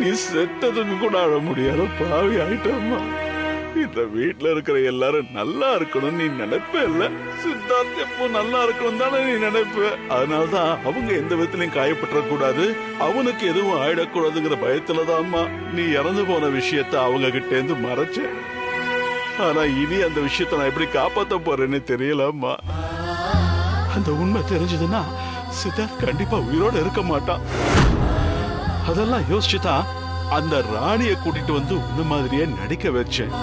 நீ செத்ததுக்கு கூட அழ முடியாத பாவி ஆயிட்டம்மா. இந்த வீட்டுல இருக்கிற எல்லாரும் நல்லா இருக்கணும் நீ நினைப்ப இல்ல, சித்தார்த் எப்போ நல்லா இருக்கணும் தானே நீ நினைப்ப. அதனாலதான் அவங்க எந்த விதத்திலையும் காயப்பட்டுற கூடாது, அவனுக்கு எதுவும் ஆயிடக்கூடாதுங்கிற பயத்துலதான்மா நீ இறந்து போன விஷயத்த அவங்க கிட்ட இருந்து மறைச்ச. ஆனா இனி அந்த விஷயத்த நான் எப்படி காப்பாத்த போறேன்னு தெரியலம்மா. அந்த உண்மை தெரிஞ்சதுன்னா சித்தார்த் கண்டிப்பா உயிரோட இருக்க மாட்டான். அதெல்லாம் யோசிச்சுதான் அந்த ராணியை கூட்டிட்டு வந்து உன்ன மாதிரியே நடிக்க வச்சேன்.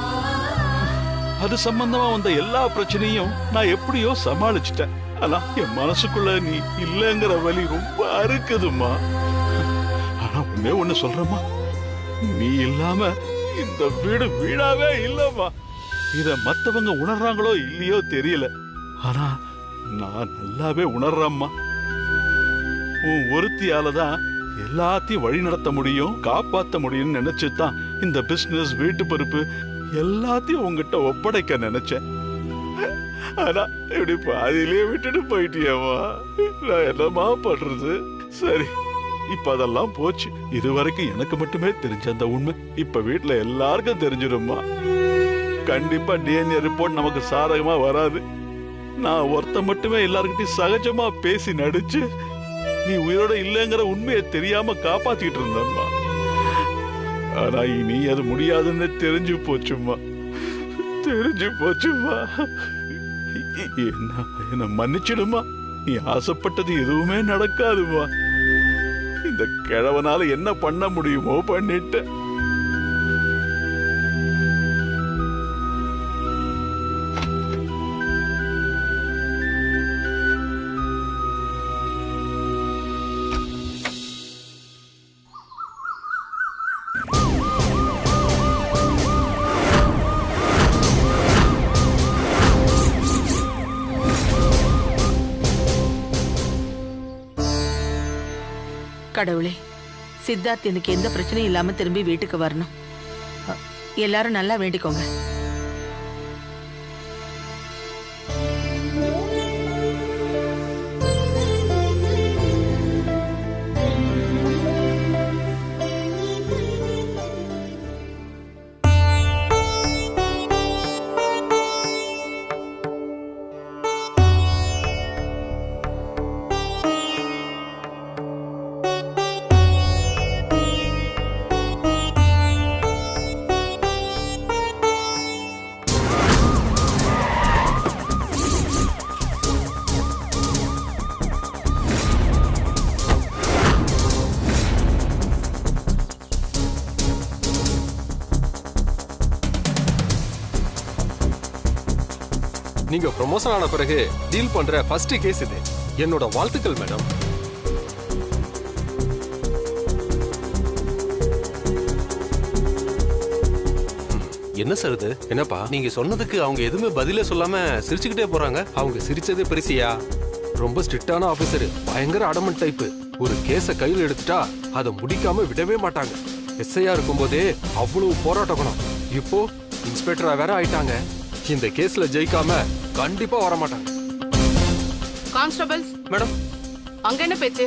அது சம்பந்தமா வந்த எல்லா பிரச்சனையும் நான் எப்படியோ சமாளிச்சுட்டேன். ஆனா என் மனசுக்குள்ள நீ இல்லங்கிற வலி ரொம்ப அறுக்குதுமா. ஆனா ஒண்ணு சொல்றமா, நீ இல்லாம இந்த வீடு வீடாவே இல்லம்மா. இத மத்தவங்க உணர்றாங்களோ இல்லையோ தெரியல, ஆனா நான் நல்லாவே உணர்றேம்மா. உன் ஒருத்தியாலதான் எல்லாத்தையும் வழி நடத்த முடியும், காப்பாத்த முடியும்னு நினைச்சுதான் இந்த பிசினஸ், வீட்டு பொறுப்பு எல்லாத்தையும் உங்ககிட்ட ஒப்படைக்க நினைச்சேன். ஆனா இப்படி பாதியிலேயே விட்டுட்டு போயிட்டியம்மா. நான் என்னமா பண்றது? சரி, இப்ப அதெல்லாம் போச்சு. இதுவரைக்கும் எனக்கு மட்டுமே தெரிஞ்ச அந்த உண்மை இப்ப வீட்டுல எல்லாருக்கும் தெரிஞ்சிடும்மா. கண்டிப்பா DNA ரிப்போர்ட் நமக்கு சாதகமா வராது. நான் ஒருத்த மட்டுமே எல்லார்கிட்டையும் சகஜமா பேசி நடிச்சு நீ உயிரோட இல்லைங்கிற உண்மையை தெரியாம காப்பாத்திட்டு இருந்தம்மா. ஆனா இனி அது முடியாதுன்னு தெரிஞ்சு போச்சுமா, தெரிஞ்சு போச்சுமா. என்ன மன்னிச்சிடுமா. நீ ஆசைப்பட்டது எதுவுமே நடக்காதுமா. இந்த கிழவனால என்ன பண்ண முடியுமோ பண்ணிட்ட. கடவுளே, சித்தார்த் எனக்கு எந்த பிரச்சனையும் இல்லாம திரும்பி வீட்டுக்கு வரணும். எல்லாரும் நல்லா வேண்டிக்கோங்க. நீங்க ப்ரமோஷன் ஆன பிறகு டீல் பண்ற ஃபர்ஸ்ட் கேஸ் இது. என்னோட வாழ்த்துக்கள் மேடம். என்ன சார் இது? என்னப்பா நீங்க சொன்னதுக்கு அவங்க எதுவுமே பதிலே சொல்லாம சிரிச்சுக்கிட்டே போறாங்க. அவங்க சிரிச்சதே பெருசியா? ரொம்ப ஸ்ட்ரிக்டான ஆபீசர், பயங்கர அடமன் டைப். ஒரு கேஸ கையில் எடுத்துட்டா அதை முடிக்காம விடவே மாட்டாங்க. எஸ்ஐயா இருக்கும்போதே அவ்வளவு போராட்ட குணம். இப்போ இன்ஸ்பெக்டரா வேற ஆயிட்டாங்க. இந்த கேஸ்ல ஜெயிக்காம கண்டிப்பா வர மாட்டாங்க. கான்ஸ்டபிள்ஸ் மேடம், அங்க என்ன பேச்சு?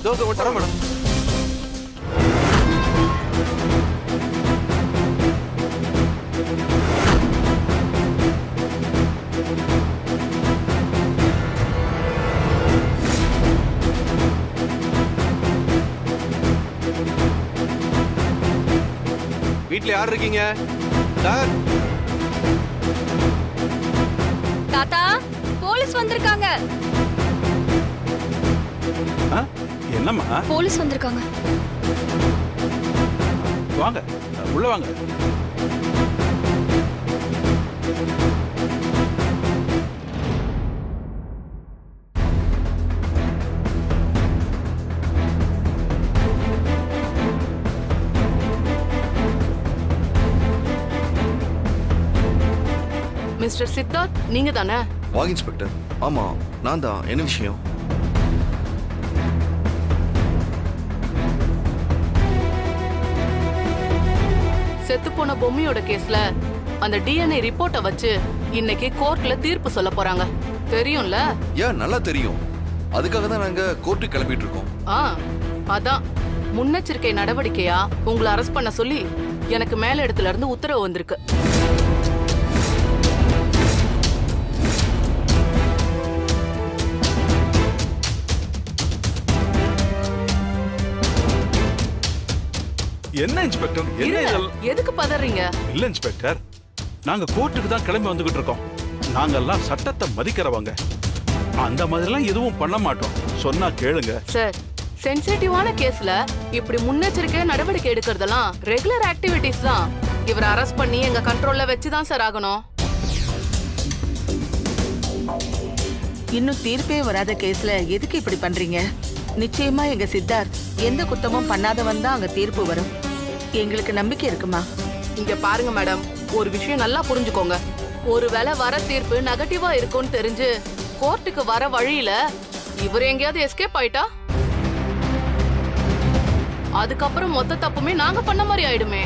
தோக வரேன் மேடம். வீட்ல யார் இருக்கீங்க? சார், தாத்தா, போலீஸ் வந்திருக்காங்க. என்னம்மா? போலீஸ் வந்திருக்காங்க. வாங்க, உள்ள வாங்க. மிஸ்டர் சித்தார்த், நீங்க தானே? வாங்க இன்ஸ்பெக்டர். ஆமா, நான் தான். என்ன விஷயம்? செத்து போன பொம்மையோட கேஸ்ல அந்த டிஎன்ஏ ரிப்போர்ட்டை வச்சு இன்னைக்கு கோர்ட்ல தீர்ப்பு சொல்ல போறாங்க. தெரியும்ல? ஏன் நல்லா தெரியும். அதுக்காக தான் நாங்க கோர்ட்டுக்கு கிளம்பிட்டு இருக்கோம். அதான் முன்னெச்சரிக்கை நடவடிக்கையா உங்களை அரெஸ்ட் பண்ண சொல்லி எனக்கு மேல இடத்துல இருந்து உத்தரவு வந்திருக்கு. என்ன இன்ஸ்பெக்டர், என்ன இதெல்லாம்? எதுக்கு பதறீங்க? இல்ல இன்ஸ்பெக்டர், நாங்க கோர்ட்டுக்கு தான் கிளம்பி வந்துகிட்டு இருக்கோம். நாங்கெல்லாம் சட்டத்தை மதிக்கிறவங்க. அந்த மாதிரிலாம் எதுவும் பண்ண மாட்டோம். சொன்னா கேளுங்க சார். சென்சிட்டிவான கேஸ்ல இப்படி முன்னெச்சரிக்கை நடவடிக்கை எடுக்கிறதெல்லாம் ரெகுலர் ஆக்டிவிட்டிஸ் தான். இவரை அரெஸ்ட் பண்ணி எங்க கண்ட்ரோல்ல வச்சுதான் சார் ஆகணும். இன்னும் தீர்ப்பே வராத கேஸ்ல எதுக்கு இப்படி பண்றீங்க? நிச்சயமா எங்க சித்தார்த் எந்த குத்தமும் பண்ணாதவன் தான் அங்க தீர்ப்பு வரும். எங்களுக்கு நம்பிக்கை இருக்குமா? இங்க பாருங்க மேடம், ஒரு விஷயம் நல்லா புரிஞ்சுக்கோங்க. ஒருவேளை வர தீர்ப்பு நெகட்டிவா இருக்கும்னு தெரிஞ்சு கோர்ட்டுக்கு வர வழியில இவர் எங்கேயாவது எஸ்கேப் ஆயிட்டா அதுக்கப்புறம் மொத்த தப்புமே நாங்க பண்ண மாதிரி ஆயிடுமே.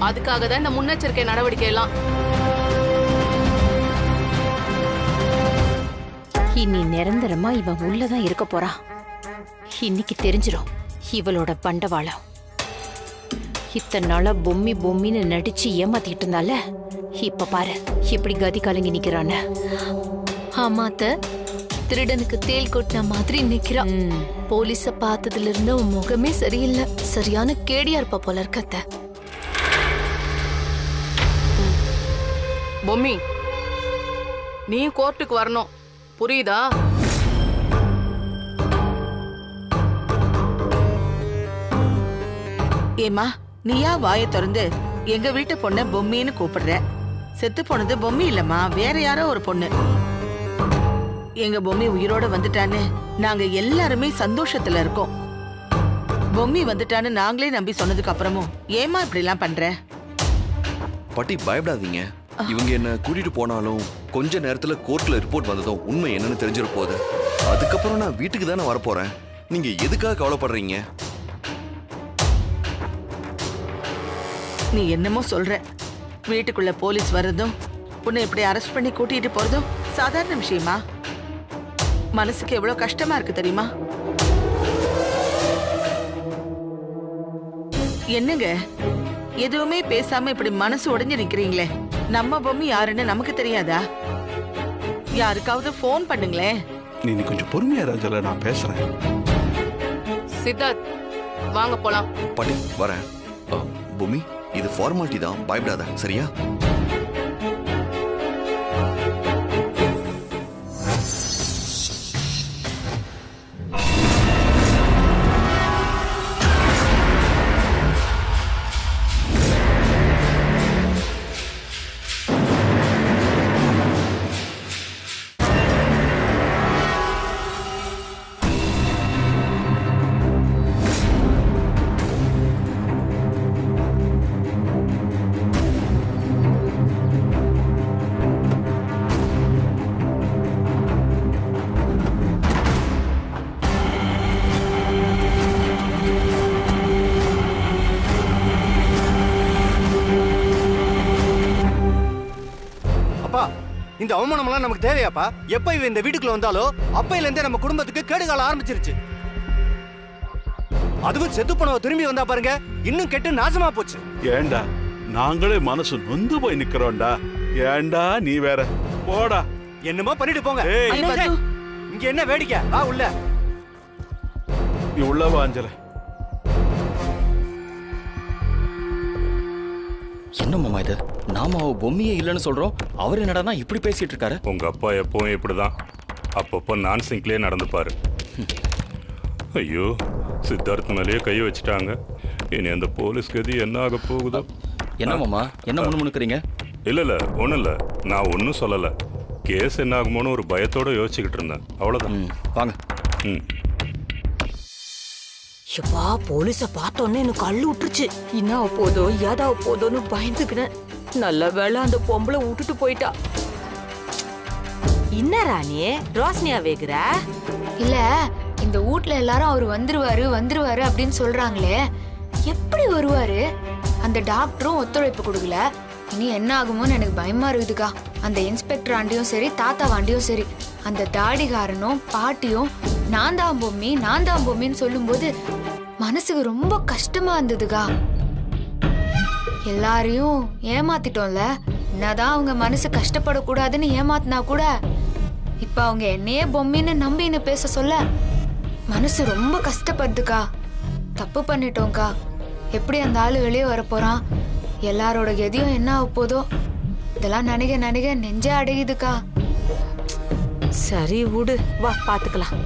அதுக்காக தான் இந்த முன்னெச்சரிக்கை நடவடிக்கை எல்லாம். இனி நிரந்தரமா இவன் உள்ளதான் இருக்க போறான். இன்னைக்கு தெரிஞ்சிடும் இவளோட பண்டவாளம். இத்தனை நாளா பொம்மி பொம்மின்னு நடிச்சு ஏமாத்திட்டு இருந்தால, இப்ப பாரு இப்படி கதி கலங்கி நிக்கிறான்னு. ஆமாத்த, திருடனுக்கு தேல் கொட்டின மாதிரி நிக்கிறான். போலீஸ பார்த்ததுல இருந்து உன் முகமே சரியில்லை. சரியான கேடியா இருப்ப போல இருக்கத்த. பொம்மி, நீ கோர்ட்டுக்கு வரணும், புரியுதா? ஏமா, நீயா வாயை திறந்து எங்க வீட்டு பொண்ண பொம்மின்னு கூப்பிடுற? செத்து போனது பொம்மி இல்லம்மா, வேற யாரோ ஒரு பொண்ணு. எங்க பொம்மி உயிரோட வந்துட்டான்னு நாங்க எல்லாருமே சந்தோஷத்துல இருக்கோம். பொம்மி வந்துட்டான்னு நாங்களே நம்பி சொன்னதுக்கு அப்புறமும் ஏமா இப்படி எல்லாம் பண்ற? பாட்டி பயப்படாதீங்க. இவங்க என்ன கூட்டிட்டு போனாலும் கொஞ்ச நேரத்துல கோர்ட்ல ரிப்போர்ட் வந்ததும் உண்மை என்னன்னு தெரிஞ்சிட போகுது. அதுக்கப்புறம் நான் வீட்டுக்கு தானே வரப்போறேன். நீங்க எதுக்காக கவலைப்படுறீங்க? நீ என்னமோ சொல்ற. வீட்டுக்குள்ள போலீஸ் வர்றதும் உன்னை இப்படி அரெஸ்ட் பண்ணி கூட்டிட்டு போறதும் சாதாரண விஷயமா? மனசுக்கு எவ்வளவு கஷ்டமா இருக்கு தெரியுமா? என்னங்க எதுவுமே பேசாம இப்படி மனசு உடைஞ்சு நிக்கிறீங்களே? நம்ம பொம்மி யாருன்னு நமக்கு தெரியாதா? யாருக்காவது போன் பண்ணுங்களேன். நீ கொஞ்சம் பொறுமையா ராஜல, நான் பேசுறேன். சித்தார்த், வாங்க போலாம். பாட்டி வரேன். பூமி, இது ஃபார்மாலிட்டி தான், பயப்படாத, சரியா? இந்த அவமானம்லாம் நமக்கு தேவையாப்பா? எப்ப இவ இந்த வீட்டுக்குள்ள வந்தாலோ அப்பையில இருந்தே நம்ம குடும்பத்துக்கு கேடுகால ஆரம்பிச்சிருச்சு. அதுவும் செத்து போனவ திரும்பி வந்தா பாருங்க, இன்னும் கெட்டு நாசமா போச்சு. ஏண்டா நாங்களே மனசு நொந்து போய் நிக்கிறோம்டா. ஏண்டா நீ வேற போடா. என்னமோ பண்ணிட்டு போங்க. இங்க என்ன வேடிக்கை? வா உள்ள. நீ உள்ள வா அஞ்சல. என்ன மாமா இது? நாம அவ பொம்மியே இல்லைன்னு சொல்றோம், அவர் என்னடா இப்படி பேசிட்டு இருக்காரு? உங்க அப்பா எப்பவும் இப்படிதான், அப்பப்போ நான் சிங்க்லயே நடந்துப்பாரு. ஐயோ, சித்தார்த் மேலேயே கை வச்சுட்டாங்க. இனி அந்த போலீஸ் கதி என்ன ஆக போகுதோ? என்ன மாமா, என்ன முணுமுணுக்குறீங்க? இல்ல ஒன்றும் இல்லை, நான் ஒன்றும் சொல்லலை. கேஸ் என்ன ஆகுமோன்னு ஒரு பயத்தோட யோசிச்சுக்கிட்டு இருந்தேன், அவ்வளோதான். வாங்க. எப்பா, போலீஸ பார்த்தோன்னே எனக்கு அள்ளு விட்டுருச்சு. என்ன போதோ ஏதாவது போதோன்னு பயந்துக்கினேன். நல்ல வேளை அந்த பொம்பளை விட்டுட்டு போயிட்டா. என்ன ராணி ரோஷனியா வேகுற? இல்ல, இந்த வீட்ல எல்லாரும் அவர் வந்துருவாரு அப்படின்னு சொல்றாங்களே, எப்படி வருவாரு? அந்த டாக்டரும் ஒத்துழைப்பு கொடுக்கல, இனி என்ன ஆகுமோன்னு எனக்கு பயமா இருக்குதுக்கா. அந்த இன்ஸ்பெக்டர் ஆண்டியும் சரி தாத்தா வாண்டியும் சரி அந்த தாடிகாரனும் பாட்டியும் நான் தான் பொம்மின்னு சொல்லும்போது மனசுக்கு ரொம்ப கஷ்டமா இருந்ததுக்கா. எல்லாரையும் ஏமாத்திட்டோம்ல, என்னதான் அவங்க மனசு கஷ்டப்படக்கூடாதுன்னு ஏமாத்தினா கூட இப்ப அவங்க என்னையே பொம்மின்னு நம்பின்னு பேச சொல்ல மனசு ரொம்ப கஷ்டப்படுதுக்கா. தப்பு பண்ணிட்டோம்க்கா. எப்படி அந்த ஆளு வெளியே வர போறான், எல்லாரோட கதியும் என்ன ஆக போதோ, இதெல்லாம் நினைக்க நெஞ்சே அடையுதுக்கா. சரி விடு, வா பாத்துக்கலாம்.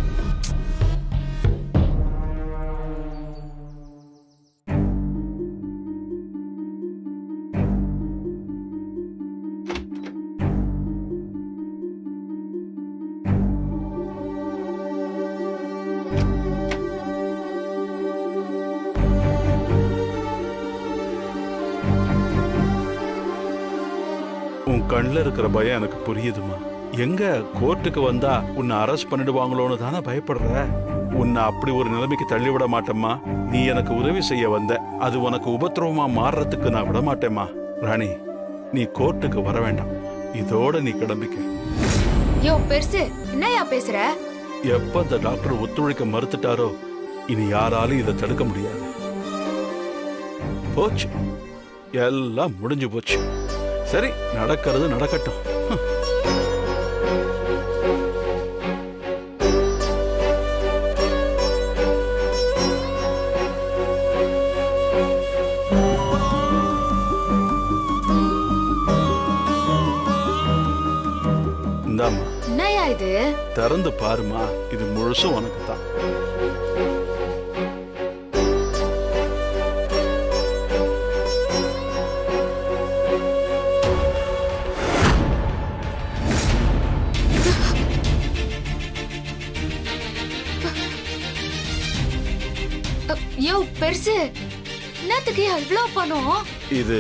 உன் கண்ணில் இருக்கிற பயம் எனக்கு புரியுதுமா. எங்க கோர்ட்டுக்கு வந்தா உன்னை அரெஸ்ட் பண்ணிடுவாங்களோன்னு தானே பயப்படுற. உன்னை அப்படி ஒரு நிலைமைக்கு தள்ளிவிட மாட்டேம்மா. நீ எனக்கு உதவி செய்ய வந்த, அது உனக்கு உபத்திரவமா மாறுறதுக்கு நான் விட மாட்டேம்மா. ராணி, நீ கோர்ட்டுக்கு வர வேண்டாம். இதோட நீ கிளம்பிக்க. யோ பெருசு, என்னையா பேசுற? எப்ப இந்த டாக்டர் ஒத்துழைக்க மறுத்துட்டாரோ இனி யாராலும் இதை தடுக்க முடியாது. போச்சு, எல்லாம் முடிஞ்சு போச்சு. சரி, நடக்கிறது நடக்கட்டும். இந்தாம்மா, என்னையா இது? திறந்து பாருமா, இது முழுசும் உனக்கு தான். யோ பெருசு, என்னத்துக்கு இவ்ளோ பணம்? இது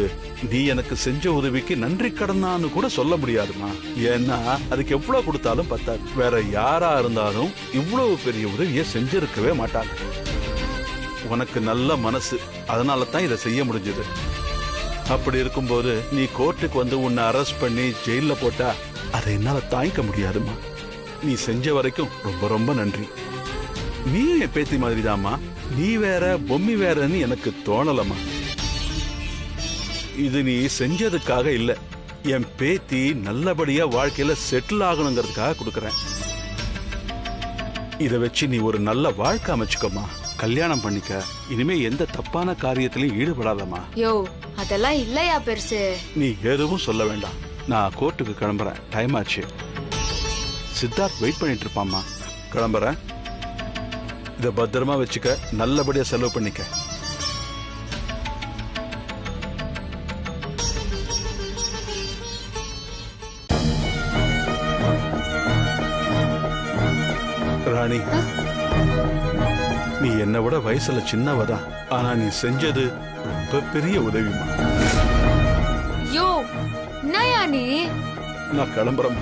நீ எனக்கு செஞ்ச உதவிக்கு நன்றி கடனான்னு கூட சொல்ல முடியாதுமா. ஏன்னா அதுக்கு எவ்வளவு கொடுத்தாலும் பத்தாது. வேற யாரா இருந்தாலும் இவ்வளவு பெரிய உதவியை செஞ்சிருக்கவே மாட்டாங்க. உனக்கு நல்ல மனசு, அதனால தான் இதை செய்ய முடிஞ்சது. அப்படி இருக்கும்போது நீ கோர்ட்டுக்கு வந்து உன்னை அரெஸ்ட் பண்ணி ஜெயில போட்டா அதை என்னால தாங்கிக்க முடியாதுமா. நீ செஞ்ச வரைக்கும் ரொம்ப ரொம்ப நன்றி. நீ என் பேத்தி மாதிரிதாம்மா. நீ வேற பொம்மி வேறன்னு எனக்கு தோணலம்மா. இது நீ செஞ்சதுக்காக இல்ல, என் பேத்தி நல்லபடியா வாழ்க்கையில செட்டில் ஆகணுங்கிறதுக்காக கொடுக்கறேன். இதை வச்சு நீ ஒரு நல்ல வாழ்க்கை அமைச்சுக்கோமா. கல்யாணம் பண்ணிக்க. இனிமே எந்த தப்பான காரியத்திலையும் ஈடுபடாதம்மா. யோ அதெல்லாம் இல்லையா பெருசு. நீ எதுவும் சொல்ல வேண்டாம். நான் கோர்ட்டுக்கு கிளம்புறேன், டைம் ஆச்சு. சித்தார்த் வெயிட் பண்ணிட்டு இருப்பாம்மா. கிளம்புறேன். இதை பத்திரமா வச்சுக்க, நல்லபடியா செலவு பண்ணிக்க. ராணி, நீ என்னை விட வயசுல சின்னவதான், ஆனா நீ செஞ்சது ரொம்ப பெரிய உதவிமா. யோ என்னயா நீ? நான் கிளம்புறேன்.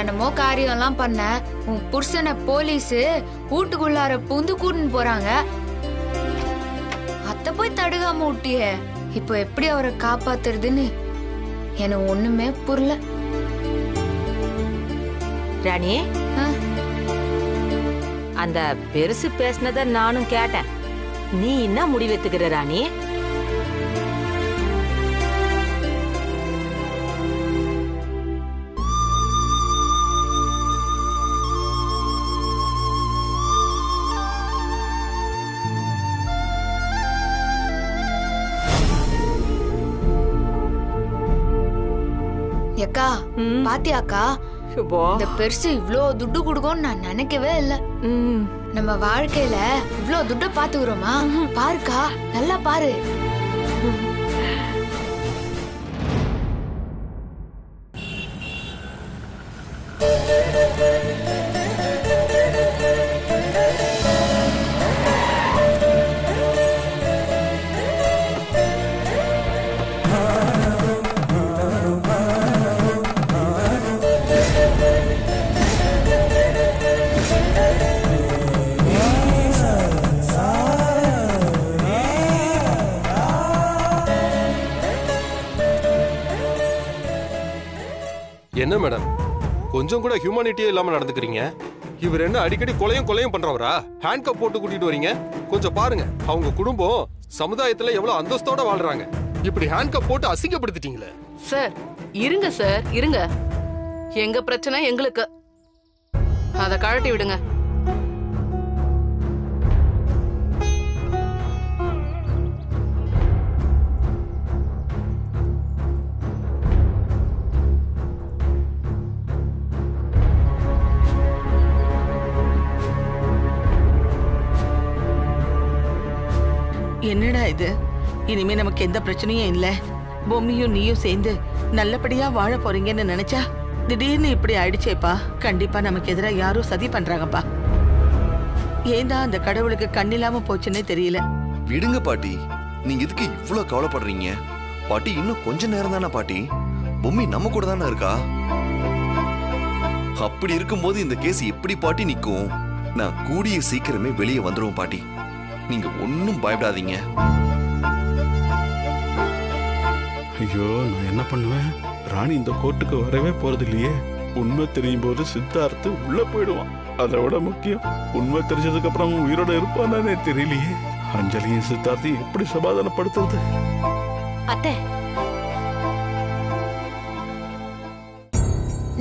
என்னமோ காரியம் எல்லாம் பண்ண உன் புருஷனை போலீஸ் வீட்டுக்குள்ளார புந்து கூட்டின்னு போறாங்க. அத்த போய் தடுக்காம விட்டியே, இப்போ எப்படி அவரை காப்பாத்துறதுன்னு எனக்கு ஒண்ணுமே புரியல. ராணி, அந்த பெருசு பேசினத நானும் கேட்டேன். நீ என்ன முடிவெத்துக்கிற ராணி? அக்கா பாத்தியாக்கா, இந்த பெருசு இவ்ளோ துட்டு கொடுக்கும்னு நான் நினைக்கவே இல்ல. நம்ம வாழ்க்கையில இவ்ளோ துட்ட பாத்துக்கிறோமா? பாருக்கா, நல்லா பாரு. மேடம் கொஞ்சம் கூட ஹியூமனிட்டியே இல்லாம நடந்துக்கிறீங்க. இவர் என்ன அடிக்கடி கொலையும் பண்றவரா? ஹேண்ட் கப் போட்டு கூட்டிட்டு வரீங்க. கொஞ்சம் பாருங்க, அவங்க குடும்பம் சமுதாயத்துல எவ்வளவு அந்தஸ்தோட வாழ்றாங்க. இப்படி ஹேண்ட் கப் போட்டு அசிங்கப்படுத்திட்டீங்களே. சார் இருங்க சார் இருங்க, எங்க பிரச்சனை எங்களுக்கு, அத கழட்டி விடுங்க. என்னடா இது, இனிமே நமக்கு எந்த பிரச்சனையும் இல்ல. பொம்மியும் நீயும் சேர்ந்து நல்லபடியா வாழ போறீங்கன்னு நினைச்சா திடீர்னு இப்படி ஆயிடுச்சேப்பா. கண்டிப்பா நமக்கு எதிராக யாரும் சதி பண்றாங்கப்பா. ஏண்டா அந்த கடவுளுக்கு கண்ணில்லாம போச்சுன்னே தெரியல. விடுங்க பாட்டி, நீங்க எதுக்கு இவ்வளவு கவலைப்படுறீங்க? பாட்டி இன்னும் கொஞ்ச நேரம் தானே பாட்டி, பொம்மி நம்ம கூட தானே இருக்கா. அப்படி இருக்கும்போது இந்த கேஸ் எப்படி பாட்டி நிக்கும்? நான் கூடிய சீக்கிரமே வெளியே வந்துருவோம் பாட்டி, நீங்க ஒன்னும் பயப்படாதீங்க. ஐயோ, நான் என்ன பண்ணுவேன்? ராணி இந்த கோர்ட்டுக்கு வரவே போறது இல்லையே. உண்மை தெரியும் போது சித்தார்த்து உள்ள போயிடுவான். அதை விட முக்கியம், உண்மை தெரிஞ்சதுக்கு அப்புறம் உயிரோட இருப்பானே தெரியலையே. அஞ்சலியும் சித்தார்த்தையும் எப்படி சமாதானப்படுத்துறது? அத்தை,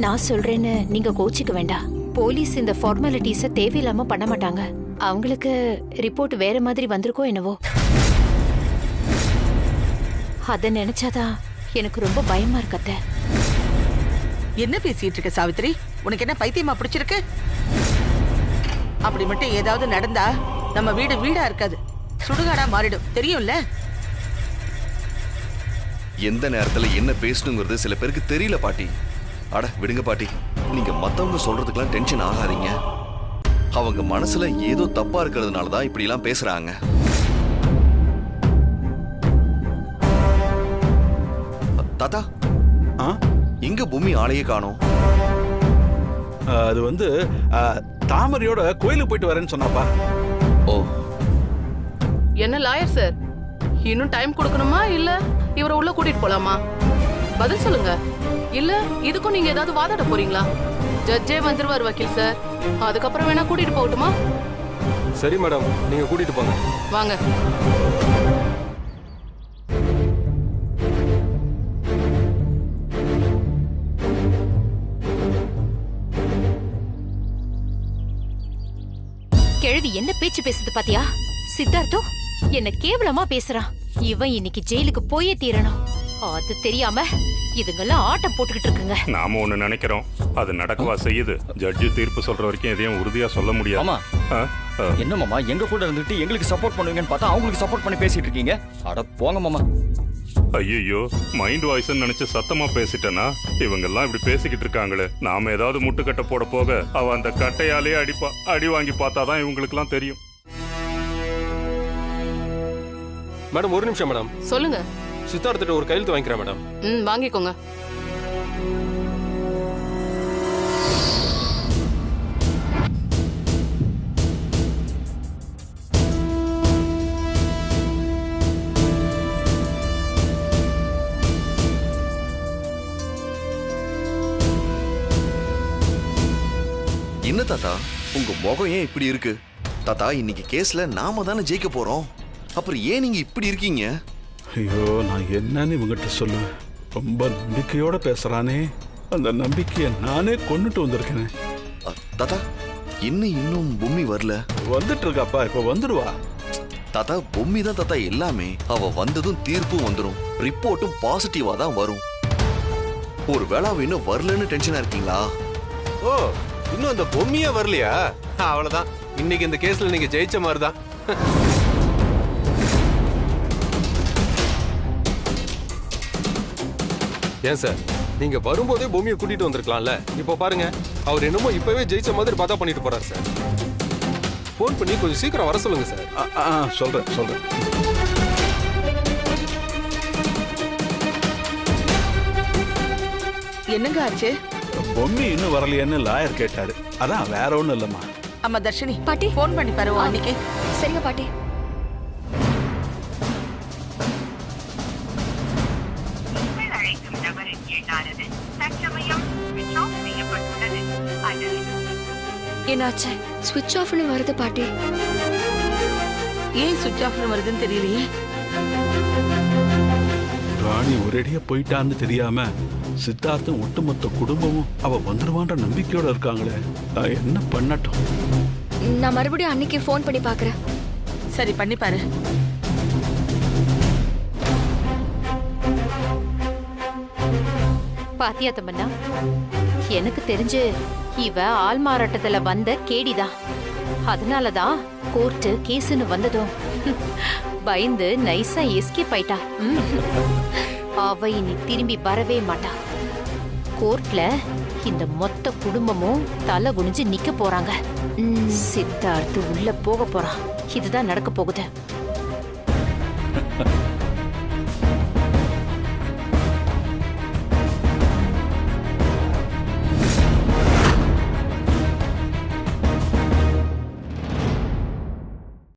நான் சொல்றேன்னு நீங்க கோச்சிக்க வேண்டாம். போலீஸ் இந்த ஃபார்மாலிட்டிஸ தேவையில்லாம பண்ண மாட்டாங்க. அவங்களுக்கு ரிப்போர்ட் வேற மாதிரி வந்திருக்கோ என்னவோ. அத நினைச்சாதான் எனக்கு ரொம்ப பயமா இருக்கத்த. என்ன பேசிட்டு இருக்க சாவித்ரி? உனக்கு என்ன பைத்தியமா பிடிச்சிருக்கு? அப்படி மட்டும் ஏதாவது நடந்தா நம்ம வீடு வீடா இருக்காது, சுடுகாடா மாறிடும், தெரியும்ல? எந்த நேரத்துல என்ன பேசணுங்கிறது சில பேருக்கு தெரியல பாட்டி. அட விடுங்க பாட்டி, நீங்க மத்தவங்க சொல்றதுக்கெல்லாம் டென்ஷன் ஆகாதீங்க. அவங்க மனசுல ஏதோ தப்பா இருக்கிறதுனாலதான் இப்படி எல்லாம் பேசுறாங்க. தாத்தா, எங்க பூமி ஆளையே காணோம்? அது வந்து தாமரையோட கோயிலுக்கு போயிட்டு வரேன்னு சொன்னாப்பா. ஓ, என்ன லாயர் சார், இன்னும் டைம் கொடுக்கணுமா இல்ல இவரை உள்ள கூட்டிட்டு போலாமா? பதில் சொல்லுங்க. இல்ல இதுக்கும் நீங்க ஏதாவது வாதாட போறீங்களா? ஜட்ஜே வந்துருவார் வக்கீல் சார், அதுக்கப்புறம் வேணா கூட்டிட்டு போகட்டுமா? சரி மேடம், நீங்க கூட்டிட்டு போங்க. வாங்க. கிழவி என்ன பேச்சு பேசுது பாத்தியா? சித்தார்த்தம் என்ன கேவலமா பேசுறான். இவன் இன்னைக்கு ஜெயிலுக்கு போயே தீரணும். அது தெரியாம இதுங்கெல்லாம் ஆட்டம் போட்டுக்கிட்டு இருக்குங்க. நாம ஒண்ணு நினைக்கிறோம், அது நடக்கவா செய்யுது. ஜட்ஜு தீர்ப்பு சொல்ற வரைக்கும் எதையும் உறுதியா சொல்ல முடியாது. என்ன மாமா, எங்க கூட இருந்துட்டு எங்களுக்கு சப்போர்ட் பண்ணுவீங்கன்னு பார்த்தா அவங்களுக்கு சப்போர்ட் பண்ணி பேசிட்டு இருக்கீங்க. அட போங்க மாமா. ஐயோ, மைண்ட் வாய்ஸ் நினைச்சு சத்தமா பேசிட்டேனா? இவங்க எல்லாம் இப்படி பேசிக்கிட்டு இருக்காங்களே, நாம ஏதாவது முட்டுக்கட்டை போட போக அவ அந்த கட்டையாலே அடி வாங்கி பார்த்தாதான் இவங்களுக்கு எல்லாம் தெரியும். மேடம் ஒரு நிமிஷம் மேடம். சொல்லுங்க. சித்தார்த்திட்ட ஒரு கையெழுத்து வாங்கிக்கிறேன் மேடம். வாங்கிக்கோங்க. என்ன தாத்தா, உங்க முகம் ஏன் இப்படி இருக்கு? தாத்தா, இன்னைக்கு கேஸ்ல நாம தானே ஜெயிக்க போறோம், அப்புறம் ஏன் நீங்க இப்படி இருக்கீங்க? ஐயோ, நான் என்னன்னு இவங்கிட்ட சொல்லுவேன்? ரொம்ப நம்பிக்கையோட பேசுறானே, அந்த நம்பிக்கையை நானே கொண்டுட்டு வந்திருக்கேன். தாத்தா, இன்னும் பொம்மி வரல? வந்துட்டு இருக்காப்பா, இப்ப வந்துடுவா. தாத்தா, பொம்மி தான் தாத்தா எல்லாமே. அவ வந்ததும் தீர்ப்பும் வந்துடும், ரிப்போர்ட்டும் பாசிட்டிவா தான் வரும். ஒரு வேளை அவ இன்னும் வரலன்னு டென்ஷனா இருக்கீங்களா? ஓ, இன்னும் அந்த பொம்மியே வரலையா? அவ்வளவுதான், இன்னைக்கு இந்த கேஸ்ல நீங்க ஜெயிச்ச மாதிரிதான். ஏன் சார், நீங்க வரும்போதே பொம்மியை கூட்டிட்டு வந்திருக்கலாம்ல? இப்போ பாருங்க, அவர் என்னமோ இப்பவே ஜெயிச்ச மாதிரி பார்த்தா பண்ணிட்டு போறாரு சார். போன் பண்ணி கொஞ்சம் சீக்கிரம் வர சொல்லுங்க சார். சொல்றேன். என்னங்க ஆச்சு? பொம்மி இன்னும் வரலையான்னு லாயர் கேட்டாரு. அதான், வேற ஒண்ணும் இல்லம்மா. அம்மா தர்ஷினி, பாட்டி போன் பண்ணி பாரு அன்னைக்கு. சரிங்க பாட்டி. அழைக்கும் நபரின் எண்ணானது தற்சமயம் என்னாச்சு? ஸ்விட்ச் ஆஃப்னு வருது பாட்டி. ஏன் சுவிட்ச் ஆஃப் வருதுன்னு தெரியலையே. ராணி ஒரேடியா போயிட்டான்னு தெரியாம சித்தார்த்தும் ஒட்டுமொத்த குடும்பமும் அவ வந்துருவான்ற நம்பிக்கையோட இருக்காங்களே. நான் என்ன பண்ணட்டும்? நான் மறுபடியும் அன்னைக்கு ஃபோன் பண்ணி பார்க்கறேன். சரி பண்ணி பாரு. பாத்தியா தம்பண்ணா, எனக்கு தெரிஞ்சு இவ ஆள் மாறாட்டத்துல வந்த கேடிதான். அதனாலதான் கோர்ட்டு கேஸ்னு வந்ததும் பயந்து நைஸா எஸ்கேப் ஆயிட்டா. அவ இனி திரும்பி வரவே மாட்டா. கோர்ட்ல இந்த மொத்த குடும்பமும் தலை குனிஞ்சு நிக்க போறாங்க. சித்தார்த்து உள்ள போக போறான். இதுதான் நடக்க போகுது.